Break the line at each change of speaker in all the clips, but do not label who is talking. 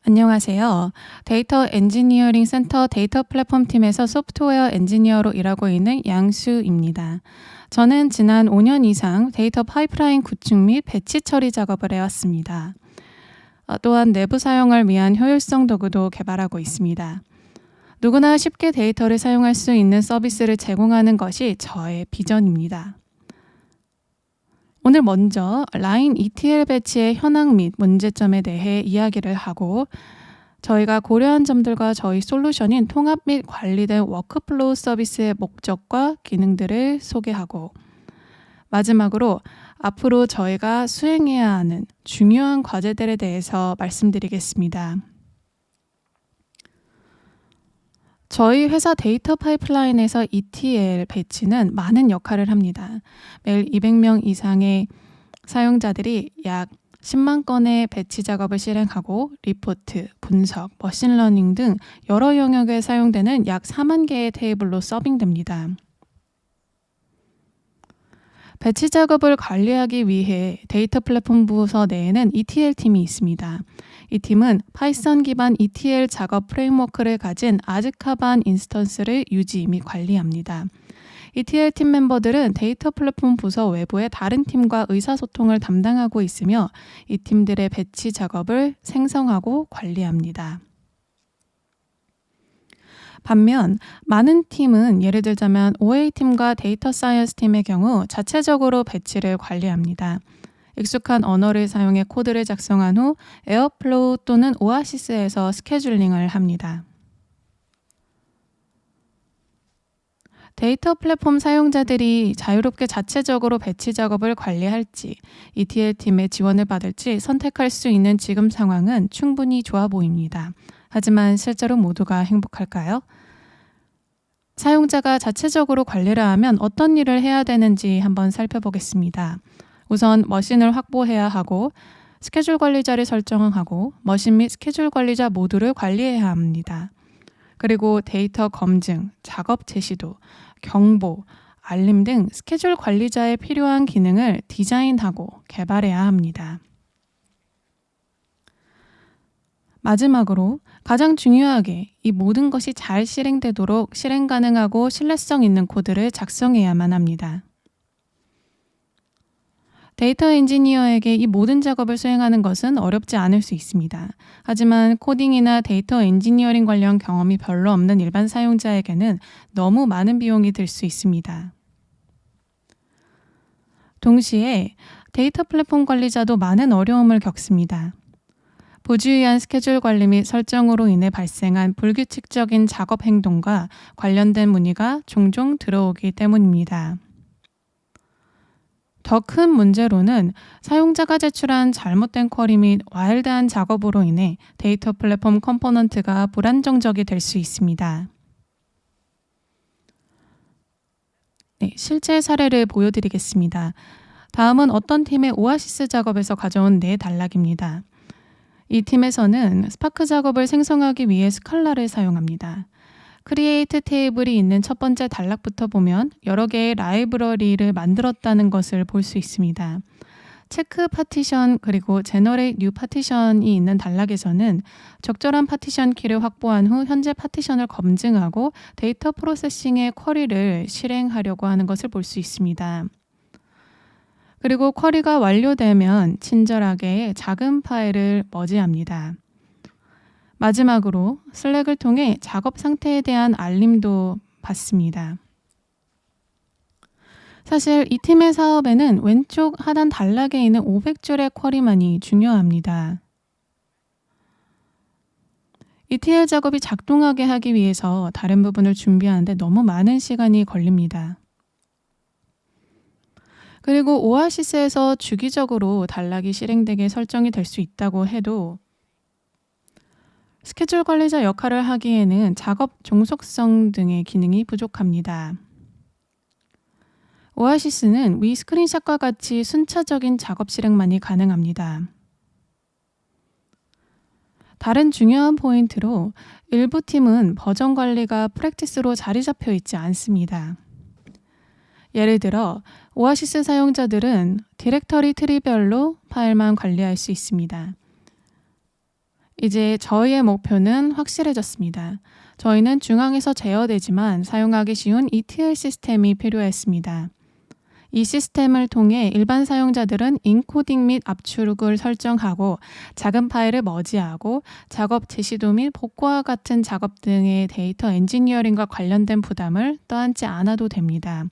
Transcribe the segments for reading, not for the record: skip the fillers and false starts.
안녕하세요. 데이터 엔지니어링 센터 데이터 플랫폼 팀에서 소프트웨어 엔지니어로 일하고 있는 양수입니다. 저는 지난 5년 이상 데이터 파이프라인 구축 및 배치 처리 작업을 해왔습니다. 또한 내부 사용을 위한 효율성 도구도 개발하고 있습니다. 누구나 쉽게 데이터를 사용할 수 있는 서비스를 제공하는 것이 저의 비전입니다. 오늘 먼저 라인 ETL 배치의 현황 및 문제점에 대해 이야기를 하고 저희가 고려한 점들과 저희 솔루션인 통합 및 관리된 워크플로우 서비스의 목적과 기능들을 소개하고 마지막으로 앞으로 저희가 수행해야 하는 중요한 과제들에 대해서 말씀드리겠습니다. 저희 회사 데이터 파이프라인에서 ETL 배치는 많은 역할을 합니다. 매일 200명 이상의 사용자들이 약 10만 건의 배치 작업을 실행하고 리포트, 분석, 머신러닝 등 여러 영역에 사용되는 약 4만 개의 테이블로 서빙됩니다. 배치 작업을 관리하기 위해 데이터 플랫폼 부서 내에는 ETL 팀이 있습니다. 이 팀은 파이썬 기반 ETL 작업 프레임워크를 가진 아즈카반 인스턴스를 유지 및 관리합니다. ETL 팀 멤버들은 데이터 플랫폼 부서 외부의 다른 팀과 의사소통을 담당하고 있으며 이 팀들의 배치 작업을 생성하고 관리합니다. 반면 많은 팀은 예를 들자면 OA팀과 데이터 사이언스 팀의 경우 자체적으로 배치를 관리합니다. 익숙한 언어를 사용해 코드를 작성한 후 에어플로우 또는 오아시스에서 스케줄링을 합니다. 데이터 플랫폼 사용자들이 자유롭게 자체적으로 배치 작업을 관리할지, ETL 팀의 지원을 받을지 선택할 수 있는 지금 상황은 충분히 좋아 보입니다. 하지만 실제로 모두가 행복할까요? 사용자가 자체적으로 관리를 하면 어떤 일을 해야 되는지 한번 살펴보겠습니다. 우선 머신을 확보해야 하고 스케줄 관리자를 설정하고 머신 및 스케줄 관리자 모두를 관리해야 합니다. 그리고 데이터 검증, 작업 제시도, 경보, 알림 등 스케줄 관리자에 필요한 기능을 디자인하고 개발해야 합니다. 마지막으로 가장 중요하게 이 모든 것이 잘 실행되도록 실행 가능하고 신뢰성 있는 코드를 작성해야만 합니다. 데이터 엔지니어에게 이 모든 작업을 수행하는 것은 어렵지 않을 수 있습니다. 하지만 코딩이나 데이터 엔지니어링 관련 경험이 별로 없는 일반 사용자에게는 너무 많은 비용이 들 수 있습니다. 동시에 데이터 플랫폼 관리자도 많은 어려움을 겪습니다. 부주의한 스케줄 관리 및 설정으로 인해 발생한 불규칙적인 작업 행동과 관련된 문의가 종종 들어오기 때문입니다. 더 큰 문제로는 사용자가 제출한 잘못된 쿼리 및 와일드한 작업으로 인해 데이터 플랫폼 컴포넌트가 불안정적이 될 수 있습니다. 실제 사례를 보여드리겠습니다. 다음은 어떤 팀의 오아시스 작업에서 가져온 단락입니다. 이 팀에서는 스파크 작업을 생성하기 위해 스칼라를 사용합니다. 크리에이트 테이블이 있는 첫 번째 단락부터 보면 여러 개의 라이브러리를 만들었다는 것을 볼 수 있습니다. 체크 파티션 그리고 제너레이트 뉴 파티션이 있는 단락에서는 적절한 파티션 키를 확보한 후 현재 파티션을 검증하고 데이터 프로세싱의 쿼리를 실행하려고 하는 것을 볼 수 있습니다. 그리고 쿼리가 완료되면 친절하게 작은 파일을 머지합니다. 마지막으로 슬랙을 통해 작업 상태에 대한 알림도 받습니다. 사실 이 팀의 사업에는 왼쪽 하단 단락에 있는 500줄의 쿼리만이 중요합니다. ETL 작업이 작동하게 하기 위해서 다른 부분을 준비하는데 너무 많은 시간이 걸립니다. 그리고 오아시스에서 주기적으로 단락이 실행되게 설정이 될 수 있다고 해도 스케줄 관리자 역할을 하기에는 작업 종속성 등의 기능이 부족합니다. 오아시스는 위 스크린샷과 같이 순차적인 작업 실행만이 가능합니다. 다른 중요한 포인트로 일부 팀은 버전 관리가 프랙티스로 자리 잡혀 있지 않습니다. 예를 들어 오아시스 사용자들은 디렉터리 트리별로 파일만 관리할 수 있습니다. 이제 저희의 목표는 확실해졌습니다. 저희는 중앙에서 제어되지만 사용하기 쉬운 ETL 시스템이 필요했습니다. 이 시스템을 통해 일반 사용자들은 인코딩 및 압축을 설정하고 작은 파일을 머지하고 작업 제시도 및 복구와 같은 작업 등의 데이터 엔지니어링과 관련된 부담을 떠안지 않아도 됩니다.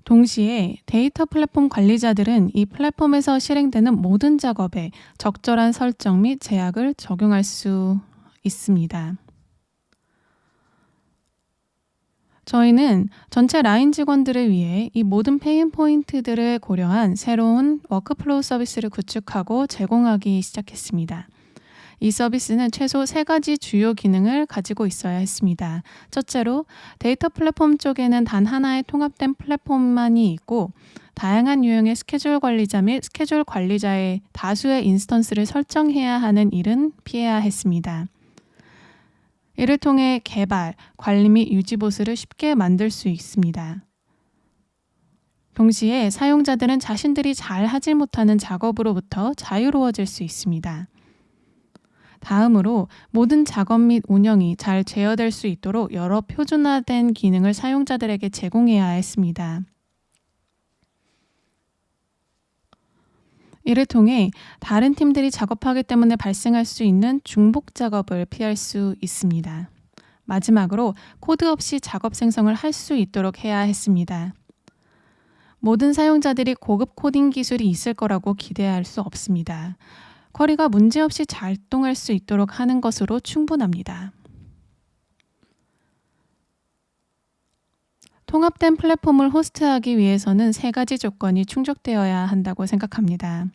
동시에 데이터 플랫폼 관리자들은 이 플랫폼에서 실행되는 모든 작업에 적절한 설정 및 제약을 적용할 수 있습니다. 저희는 전체 라인 직원들을 위해 이 모든 페인 포인트들을 고려한 새로운 워크플로우 서비스를 구축하고 제공하기 시작했습니다. 이 서비스는 최소 3가지 주요 기능을 가지고 있어야 했습니다. 첫째로 데이터 플랫폼 쪽에는 단 하나의 통합된 플랫폼만이 있고 다양한 유형의 스케줄 관리자 및 스케줄 관리자의 다수의 인스턴스를 설정해야 하는 일은 피해야 했습니다. 이를 통해 개발, 관리 및 유지 보수를 쉽게 만들 수 있습니다. 동시에 사용자들은 자신들이 잘 하지 못하는 작업으로부터 자유로워질 수 있습니다. 다음으로 모든 작업 및 운영이 잘 제어될 수 있도록 여러 표준화된 기능을 사용자들에게 제공해야 했습니다. 이를 통해 다른 팀들이 작업하기 때문에 발생할 수 있는 중복 작업을 피할 수 있습니다. 마지막으로 코드 없이 작업 생성을 할 수 있도록 해야 했습니다. 모든 사용자들이 고급 코딩 기술이 있을 거라고 기대할 수 없습니다. 쿼리가 문제없이 작동할 수 있도록 하는 것으로 충분합니다. 통합된 플랫폼을 호스트하기 위해서는 3가지 조건이 충족되어야 한다고 생각합니다.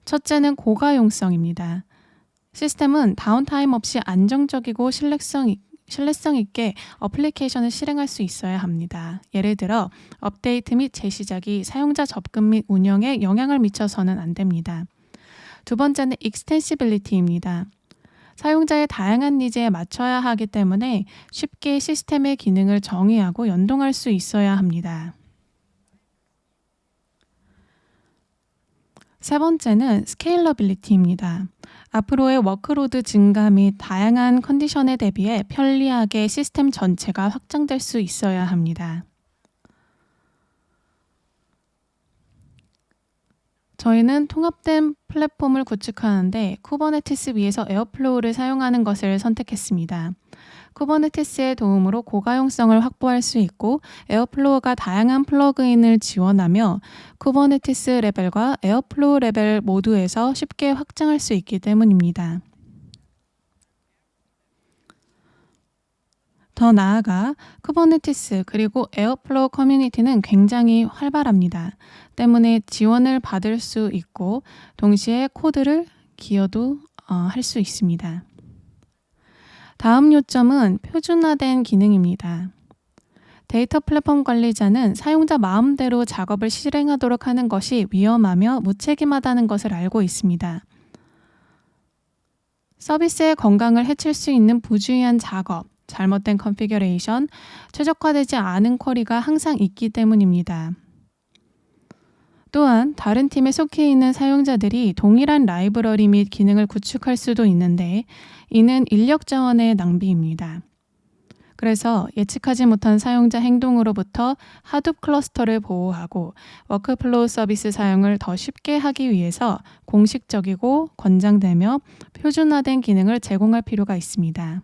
첫째는 고가용성입니다. 시스템은 다운타임 없이 안정적이고 신뢰성 있게 어플리케이션을 실행할 수 있어야 합니다. 예를 들어 업데이트 및 재시작이 사용자 접근 및 운영에 영향을 미쳐서는 안 됩니다. 두 번째는 익스텐시빌리티입니다. 사용자의 다양한 니즈에 맞춰야 하기 때문에 쉽게 시스템의 기능을 정의하고 연동할 수 있어야 합니다. 세 번째는 스케일러빌리티입니다. 앞으로의 워크로드 증가 및 다양한 컨디션에 대비해 편리하게 시스템 전체가 확장될 수 있어야 합니다. 저희는 통합된 플랫폼을 구축하는데 쿠버네티스 위에서 에어플로우를 사용하는 것을 선택했습니다. 쿠버네티스의 도움으로 고가용성을 확보할 수 있고 에어플로우가 다양한 플러그인을 지원하며 쿠버네티스 레벨과 에어플로우 레벨 모두에서 쉽게 확장할 수 있기 때문입니다. 더 나아가 쿠버네티스 그리고 에어플로우 커뮤니티는 굉장히 활발합니다. 때문에 지원을 받을 수 있고 동시에 코드를 기여도 할 수 있습니다. 다음 요점은 표준화된 기능입니다. 데이터 플랫폼 관리자는 사용자 마음대로 작업을 실행하도록 하는 것이 위험하며 무책임하다는 것을 알고 있습니다. 서비스의 건강을 해칠 수 있는 부주의한 작업, 잘못된 컨피규레이션, 최적화되지 않은 쿼리가 항상 있기 때문입니다. 또한 다른 팀에 속해 있는 사용자들이 동일한 라이브러리 및 기능을 구축할 수도 있는데 이는 인력 자원의 낭비입니다. 그래서 예측하지 못한 사용자 행동으로부터 하둡 클러스터를 보호하고 워크플로우 서비스 사용을 더 쉽게 하기 위해서 공식적이고 권장되며 표준화된 기능을 제공할 필요가 있습니다.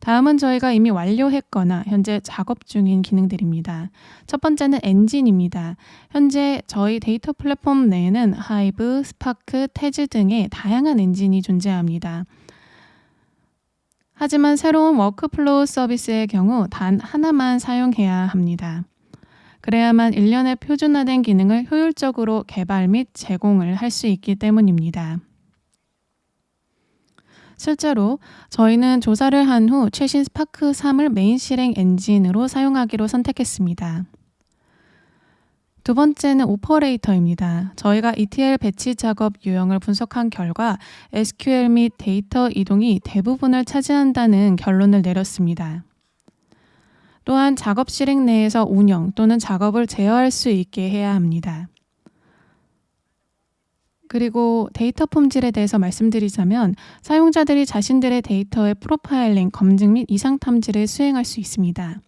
다음은 저희가 이미 완료했거나 현재 작업 중인 기능들입니다. 첫 번째는 엔진입니다. 현재 저희 데이터 플랫폼 내에는 하이브, 스파크, 태즈 등의 다양한 엔진이 존재합니다. 하지만 새로운 워크플로우 서비스의 경우 단 하나만 사용해야 합니다. 그래야만 일련의 표준화된 기능을 효율적으로 개발 및 제공을 할 수 있기 때문입니다. 실제로 저희는 조사를 한 후 최신 스파크 3을 메인 실행 엔진으로 사용하기로 선택했습니다. 두 번째는 오퍼레이터입니다. 저희가 ETL 배치 작업 유형을 분석한 결과 SQL 및 데이터 이동이 대부분을 차지한다는 결론을 내렸습니다. 또한 작업 실행 내에서 운영 또는 작업을 제어할 수 있게 해야 합니다. 그리고 데이터 품질에 대해서 말씀드리자면 사용자들이 자신들의 데이터의 프로파일링, 검증 및 이상 탐지를 수행할 수 있습니다.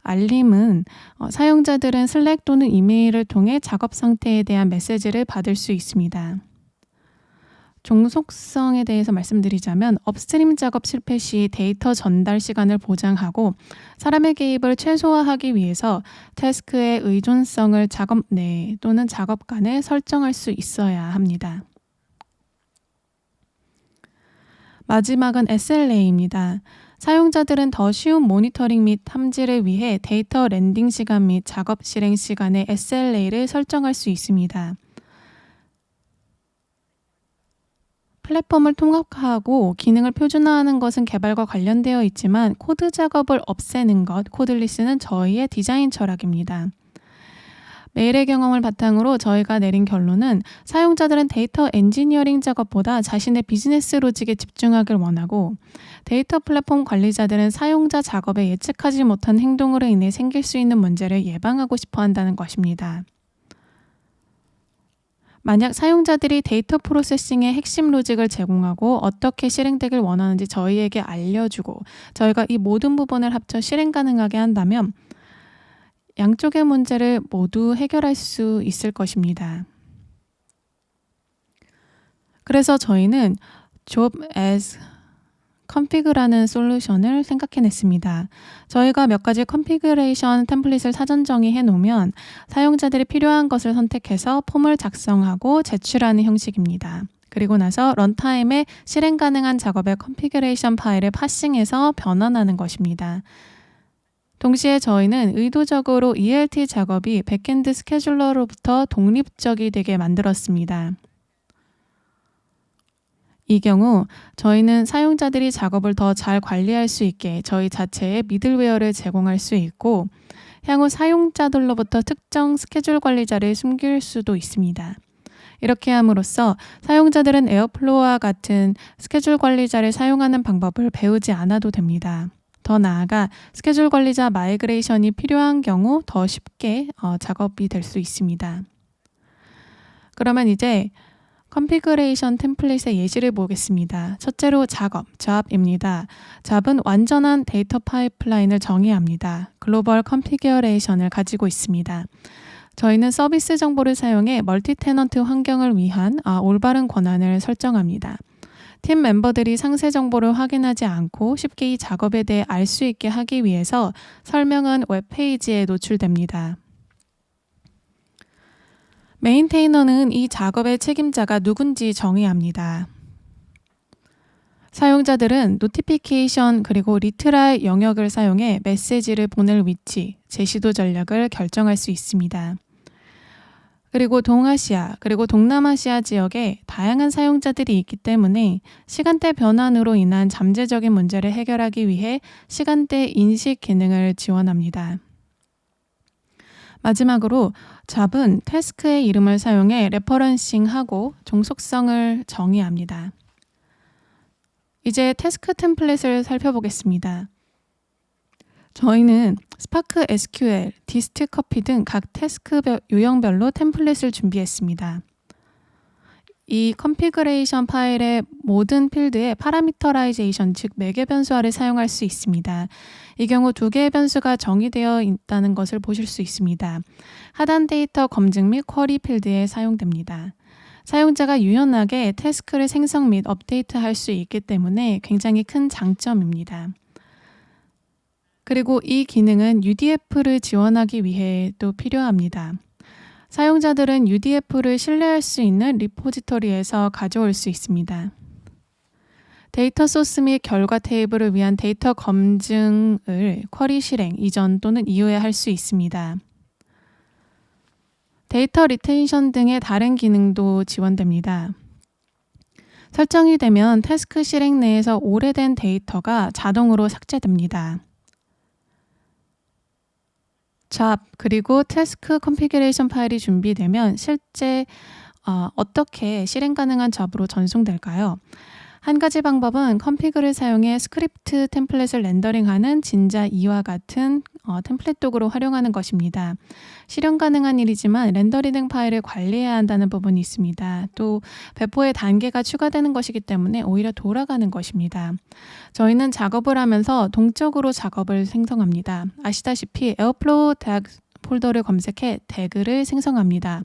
알림은 사용자들은 슬랙 또는 이메일을 통해 작업 상태에 대한 메시지를 받을 수 있습니다. 종속성에 대해서 말씀드리자면 업스트림 작업 실패 시 데이터 전달 시간을 보장하고 사람의 개입을 최소화하기 위해서 태스크의 의존성을 작업 내 또는 작업 간에 설정할 수 있어야 합니다. 마지막은 SLA입니다. 사용자들은 더 쉬운 모니터링 및 탐지를 위해 데이터 랜딩 시간 및 작업 실행 시간의 SLA를 설정할 수 있습니다. 플랫폼을 통합하고 기능을 표준화하는 것은 개발과 관련되어 있지만 코드 작업을 없애는 것, 코드리스는 저희의 디자인 철학입니다. 메일의 경험을 바탕으로 저희가 내린 결론은 사용자들은 데이터 엔지니어링 작업보다 자신의 비즈니스 로직에 집중하길 원하고 데이터 플랫폼 관리자들은 사용자 작업에 예측하지 못한 행동으로 인해 생길 수 있는 문제를 예방하고 싶어 한다는 것입니다. 만약 사용자들이 데이터 프로세싱의 핵심 로직을 제공하고 어떻게 실행되길 원하는지 저희에게 알려주고 저희가 이 모든 부분을 합쳐 실행 가능하게 한다면 양쪽의 문제를 모두 해결할 수 있을 것입니다. 그래서 저희는 Job as Config라는 솔루션을 생각해냈습니다. 저희가 몇 가지 컨피그레이션 템플릿을 사전 정의해 놓으면 사용자들이 필요한 것을 선택해서 폼을 작성하고 제출하는 형식입니다. 그리고 나서 런타임에 실행 가능한 작업의 컨피그레이션 파일을 파싱해서 변환하는 것입니다. 동시에 저희는 의도적으로 ELT 작업이 백엔드 스케줄러로부터 독립적이 되게 만들었습니다. 이 경우 저희는 사용자들이 작업을 더 잘 관리할 수 있게 저희 자체의 미들웨어를 제공할 수 있고 향후 사용자들로부터 특정 스케줄 관리자를 숨길 수도 있습니다. 이렇게 함으로써 사용자들은 에어플로우와 같은 스케줄 관리자를 사용하는 방법을 배우지 않아도 됩니다. 더 나아가 스케줄 관리자 마이그레이션이 필요한 경우 더 쉽게 작업이 될 수 있습니다. 그러면 이제 컨피그레이션 템플릿의 예시를 보겠습니다. 첫째로 작업, Job입니다. Job은 완전한 데이터 파이프라인을 정의합니다. 글로벌 컨피그레이션을 가지고 있습니다. 저희는 서비스 정보를 사용해 멀티 테넌트 환경을 위한 올바른 권한을 설정합니다. 팀 멤버들이 상세 정보를 확인하지 않고 쉽게 이 작업에 대해 알 수 있게 하기 위해서 설명은 웹페이지에 노출됩니다. 메인테이너는 이 작업의 책임자가 누군지 정의합니다. 사용자들은 노티피케이션 그리고 리트라이 영역을 사용해 메시지를 보낼 위치, 제시도 전략을 결정할 수 있습니다. 그리고 동아시아 그리고 동남아시아 지역에 다양한 사용자들이 있기 때문에 시간대 변환으로 인한 잠재적인 문제를 해결하기 위해 시간대 인식 기능을 지원합니다. 마지막으로 Job은 태스크의 이름을 사용해 레퍼런싱하고 종속성을 정의합니다. 이제 태스크 템플릿을 살펴보겠습니다. 저희는 스파크 SQL, 디스트 커피 등 각 태스크 유형별로 템플릿을 준비했습니다. 이 컨피그레이션 파일의 모든 필드에 파라미터라이제이션, 즉 매개 변수화를 사용할 수 있습니다. 이 경우 2개의 변수가 정의되어 있다는 것을 보실 수 있습니다. 하단 데이터 검증 및 쿼리 필드에 사용됩니다. 사용자가 유연하게 태스크를 생성 및 업데이트할 수 있기 때문에 굉장히 큰 장점입니다. 그리고 이 기능은 UDF를 지원하기 위해도 필요합니다. 사용자들은 UDF를 신뢰할 수 있는 리포지토리에서 가져올 수 있습니다. 데이터 소스 및 결과 테이블을 위한 데이터 검증을 쿼리 실행 이전 또는 이후에 할 수 있습니다. 데이터 리텐션 등의 다른 기능도 지원됩니다. 설정이 되면 태스크 실행 내에서 오래된 데이터가 자동으로 삭제됩니다. Job 그리고 태스크 컨피그레이션 파일이 준비되면 실제 어떻게 실행 가능한 Job으로 전송될까요? 한 가지 방법은 컴피그를 사용해 스크립트 템플릿을 렌더링하는 진자 2와 같은 템플릿 도구로 활용하는 것입니다. 실현 가능한 일이지만 렌더링 파일을 관리해야 한다는 부분이 있습니다. 또 배포의 단계가 추가되는 것이기 때문에 오히려 돌아가는 것입니다. 저희는 작업을 하면서 동적으로 작업을 생성합니다. 아시다시피 에어플로우 덱 폴더를 검색해 태그를 생성합니다.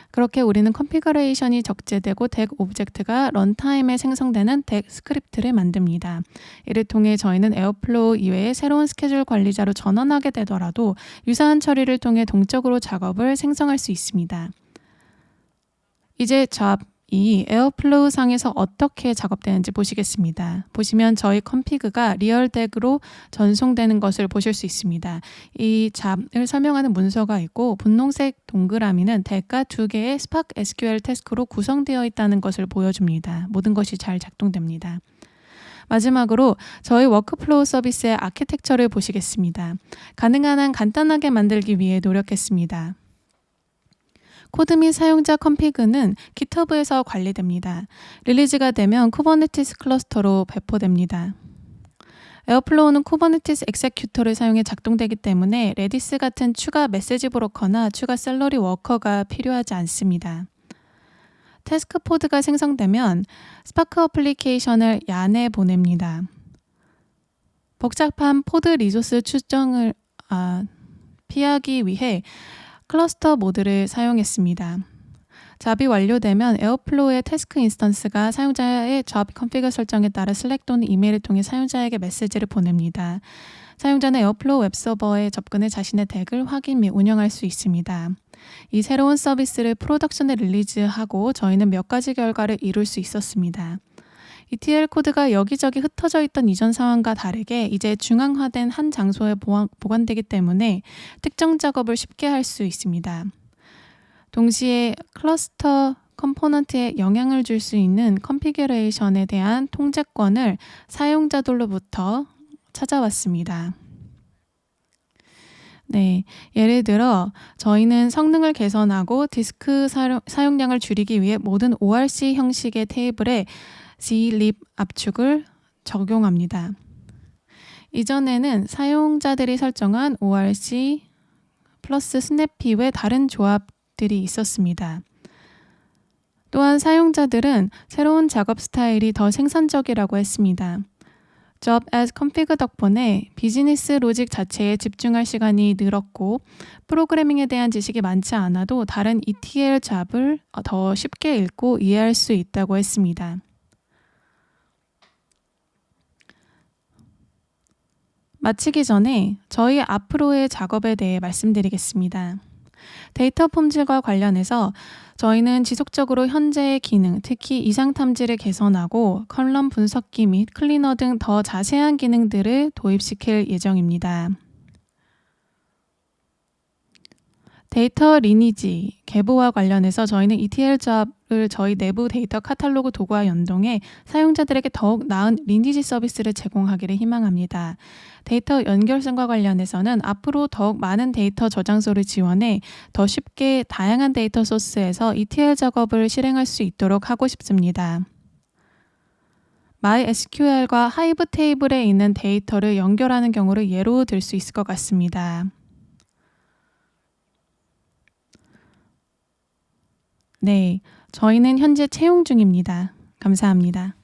그렇게 우리는 컨피그레이션이 적재되고 덱 오브젝트가 런타임에 생성되는 덱 스크립트를 만듭니다. 이를 통해 저희는 에어플로우 이외에 새로운 스케줄 관리자로 전환하게 되더라도 유사한 처리를 통해 동적으로 작업을 생성할 수 있습니다. 이제 이 에어플로우 상에서 어떻게 작업되는지 보시겠습니다. 보시면 저희 컴피그가 리얼 덱으로 전송되는 것을 보실 수 있습니다. 이 잡을 설명하는 문서가 있고 분홍색 동그라미는 덱과 2개의 Spark SQL 태스크로 구성되어 있다는 것을 보여줍니다. 모든 것이 잘 작동됩니다. 마지막으로 저희 워크플로우 서비스의 아키텍처를 보시겠습니다. 가능한 한 간단하게 만들기 위해 노력했습니다. 코드 및 사용자 컴피그는 GitHub에서 관리됩니다. 릴리즈가 되면 쿠버네티스 클러스터로 배포됩니다. 에어플로우는 쿠버네티스 엑세큐터를 사용해 작동되기 때문에 레디스 같은 추가 메시지 브로커나 추가 셀러리 워커가 필요하지 않습니다. 태스크 포드가 생성되면 스파크 어플리케이션을 얀에 보냅니다. 복잡한 포드 리소스 추정을 피하기 위해 클러스터 모드를 사용했습니다. 잡이 완료되면 에어플로우의 태스크 인스턴스가 사용자의 잡 컨피그 설정에 따라 슬랙 또는 이메일을 통해 사용자에게 메시지를 보냅니다. 사용자는 에어플로우 웹서버에 접근해 자신의 덱을 확인 및 운영할 수 있습니다. 이 새로운 서비스를 프로덕션에 릴리즈하고 저희는 몇 가지 결과를 이룰 수 있었습니다. ETL 코드가 여기저기 흩어져 있던 이전 상황과 다르게 이제 중앙화된 한 장소에 보관되기 때문에 특정 작업을 쉽게 할 수 있습니다. 동시에 클러스터 컴포넌트에 영향을 줄 수 있는 컨피규레이션에 대한 통제권을 사용자들로부터 찾아왔습니다. 네, 예를 들어 저희는 성능을 개선하고 디스크 사용량을 줄이기 위해 모든 ORC 형식의 테이블에 zlib 압축을 적용합니다. 이전에는 사용자들이 설정한 ORC 플러스 스냅피 외 다른 조합들이 있었습니다. 또한 사용자들은 새로운 작업 스타일이 더 생산적이라고 했습니다. Job as Config 덕분에 비즈니스 로직 자체에 집중할 시간이 늘었고 프로그래밍에 대한 지식이 많지 않아도 다른 ETL 잡을 더 쉽게 읽고 이해할 수 있다고 했습니다. 마치기 전에 저희 앞으로의 작업에 대해 말씀드리겠습니다. 데이터 품질과 관련해서 저희는 지속적으로 현재의 기능, 특히 이상 탐지를 개선하고 컬럼 분석기 및 클리너 등 더 자세한 기능들을 도입시킬 예정입니다. 데이터 리니지, 계보와 관련해서 저희는 ETL 잡을 저희 내부 데이터 카탈로그 도구와 연동해 사용자들에게 더욱 나은 리니지 서비스를 제공하기를 희망합니다. 데이터 연결성과 관련해서는 앞으로 더욱 많은 데이터 저장소를 지원해 더 쉽게 다양한 데이터 소스에서 ETL 작업을 실행할 수 있도록 하고 싶습니다. MySQL과 하이브 테이블에 있는 데이터를 연결하는 경우를 예로 들 수 있을 것 같습니다. 네, 저희는 현재 채용 중입니다. 감사합니다.